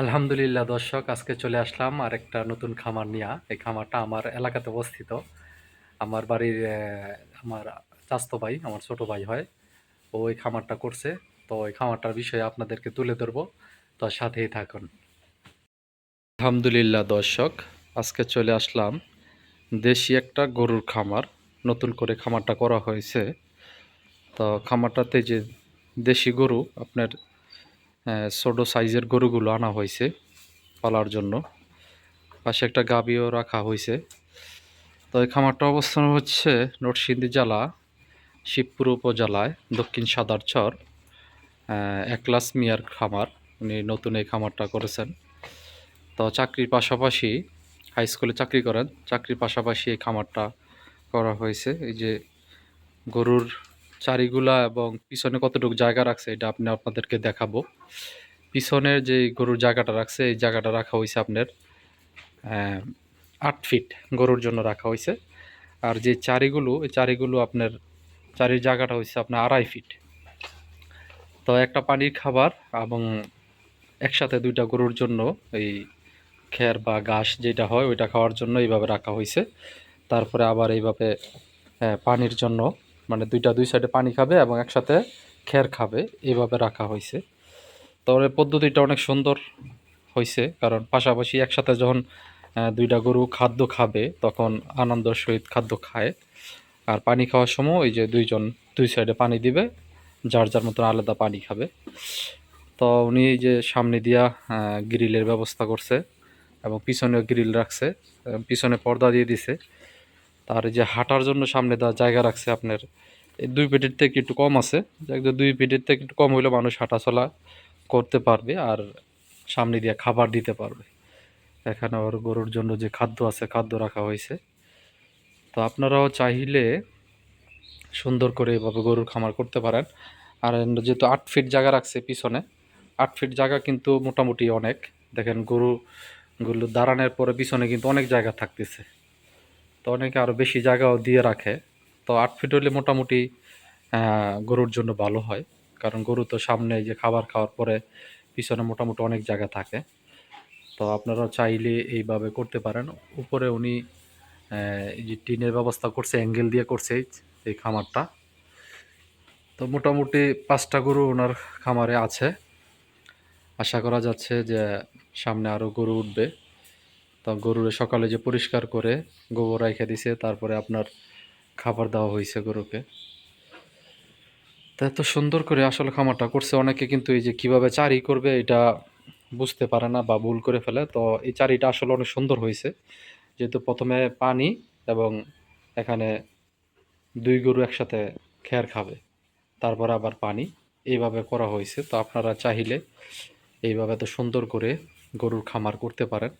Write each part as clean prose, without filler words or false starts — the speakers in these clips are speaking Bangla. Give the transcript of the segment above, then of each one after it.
আলহামদুলিল্লাহ দর্শক, আজকে চলে আসলাম আরেকটা নতুন খামার নিয়ে। এই খামারটা আমার এলাকাতে অবস্থিত। আমার বাড়ির আমার চাচাতো ভাই, আমার ছোট ভাই হয়, ও এই খামারটা করছে। তো এই খামারটার বিষয়ে আপনাদেরকে তুলে ধরবো, তো সাথেই থাকুন। আলহামদুলিল্লাহ দর্শক, আজকে চলে আসলাম দেশি একটা গরুর খামার। নতুন করে খামারটা করা হয়েছে। তো খামারটাতে যে দেশি গরু আপনার ছোট সাইজের গরুগুলো আনা হয়েছে পালার জন্য। পাশে একটা গাভীও রাখা হয়েছে। তো এই খামারটা অবস্থান হচ্ছে নরসিংদী জেলা শিবপুর উপজেলায় দক্ষিণ সাদারচর একলাস মিয়ার খামার। উনি নতুন এই খামারটা করেছেন। তো চাকরির পাশাপাশি হাই স্কুলে চাকরি করেন, চাকরির পাশাপাশি এই খামারটা করা হয়েছে। এই যে গরুর চারিগুলা এবং পিছনে কতটুকু জায়গা রাখছে এটা আপনাদেরকে দেখাবো। পিছনের যে গরুর জায়গাটা রাখছে, এই জায়গাটা রাখা হয়েছে আপনার 8 ফিট গরুর জন্য রাখা হয়েছে। আর যে চারিগুলো, এই চারিগুলো আপনার চারির জায়গাটা হচ্ছে আপনার 2.5 ফিট। তো একটা পানির খাবার এবং একসাথে দুইটা গরুর জন্য এই খের বা ঘাস যেটা হয় ওইটা খাওয়ার জন্য এইভাবে রাখা হয়েছে। তারপরে আবার এইভাবে পানির জন্য, মানে দুই সাইডে পানি খাবে এবং একসাথে খের খাবে, এইভাবে রাখা হয়েছে। তো এই পদ্ধতিটা অনেক সুন্দর হয়েছে, কারণ পাশাপাশি একসাথে যখন দুইটা গরু খাদ্য খাবে তখন আনন্দের সহিত খাদ্য খায়। আর পানি খাওয়ার সময় ওই যে দুইজন দুই সাইডে পানি দিবে, যার যার মতন আলাদা পানি খাবে। তো উনি এই যে সামনে দিয়া গ্রিলের ব্যবস্থা করছে এবং পিছনেও গ্রিল রাখছে, পিছনে পর্দা দিয়ে দিছে। তার এই যে হাঁটার জন্য সামনে দেওয়া জায়গা রাখছে আপনার এই 2 ফিটের থেকে একটু কম আছে। একদম 2 ফিটের থেকে একটু কম হইলে মানুষ হাঁটাচলা করতে পারবে আর সামনে দিয়ে খাবার দিতে পারবে। এখানে ওর গরুর জন্য যে খাদ্য আছে, খাদ্য রাখা হয়েছে। তো আপনারাও চাইলে সুন্দর করে এভাবে গরুর খামার করতে পারেন। আর যেহেতু 8 ফিট জায়গা রাখছে পিছনে, 8 ফিট জায়গা কিন্তু মোটামুটি অনেক। দেখেন গরুগুলো দাঁড়ানোর পরে পিছনে কিন্তু অনেক জায়গা থাকতেছে। তো অনেকে আরও বেশি জায়গাও দিয়ে রাখে। তো 8 ফিট হলে মোটামুটি গরুর জন্য ভালো হয়, কারণ গরু তো সামনে যে খাবার খাওয়ার পরে পিছনে মোটামুটি অনেক জায়গা থাকে। তো আপনারা চাইলে এইভাবে করতে পারেন। উপরে উনি এই যে টিনের ব্যবস্থা করছে, অ্যাঙ্গেল দিয়ে করছে এই খামারটা। তো মোটামুটি 5টা গরু ওনার খামারে আছে। আশা করা যাচ্ছে যে সামনে আরও গরু উঠবে। তো গরুর সকালে যে পরিষ্কার করে গোবর রেখে দিছে, তারপরে আপনার খাবার দেওয়া হয়েছে গরুকে। তো এত সুন্দর করে আসলে খামারটা করছে। অনেকে কিন্তু এই যে কীভাবে চারি করবে এটা বুঝতে পারে না বা ভুল করে ফেলে। তো এই চারিটা আসলে অনেক সুন্দর হয়েছে, যেহেতু প্রথমে পানি এবং এখানে 2 গরু একসাথে খের খাবে, তারপর আবার পানি, এইভাবে করা হয়েছে। তো আপনারা চাইলে এইভাবে তো সুন্দর করে গরুর খামার করতে পারেন।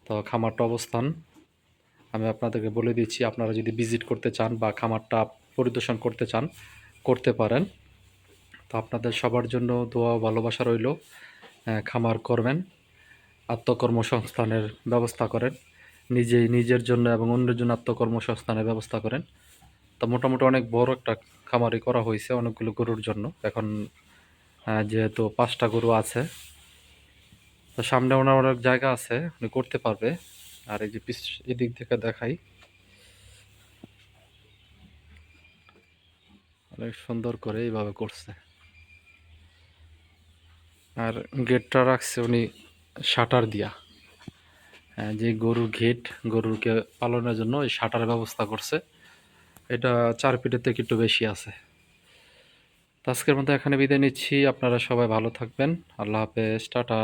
তো খামারটা অবস্থান আমি আপনাদেরকে বলে দিচ্ছি, আপনারা যদি ভিজিট করতে চান বা খামারটা পরিদর্শন করতে চান করতে পারেন। তো আপনাদের সবার জন্য দোয়া ও ভালোবাসা রইল। খামার করবেন, আত্মকর্মসংস্থানের ব্যবস্থা করেন, নিজের জন্য এবং অন্যের জন্য আত্মকর্মসংস্থানের ব্যবস্থা করেন। তো মোটামুটি অনেক বড় একটা খামারই করা হয়েছে অনেকগুলো গরুর জন্য। এখন যেহেতু 5টা গরু আছে, তো সামনে ওনার অনেক জায়গা আছে, উনি করতে পারবে। আর এই যে এদিক থেকে দেখাই, অনেক সুন্দর করে এইভাবে করছে। আর গেটটা রাখছে উনি শাটার দিয়া। যে গরুর গেট, গরুকে পালনের জন্য এই শাটারের ব্যবস্থা করছে। এটা 4 ফিটের থেকে একটু বেশি আছে। তো আজকের মতো এখানে বিদায় নিচ্ছি। আপনারা সবাই ভালো থাকবেন। আল্লাহ হাফেজ, টাটা।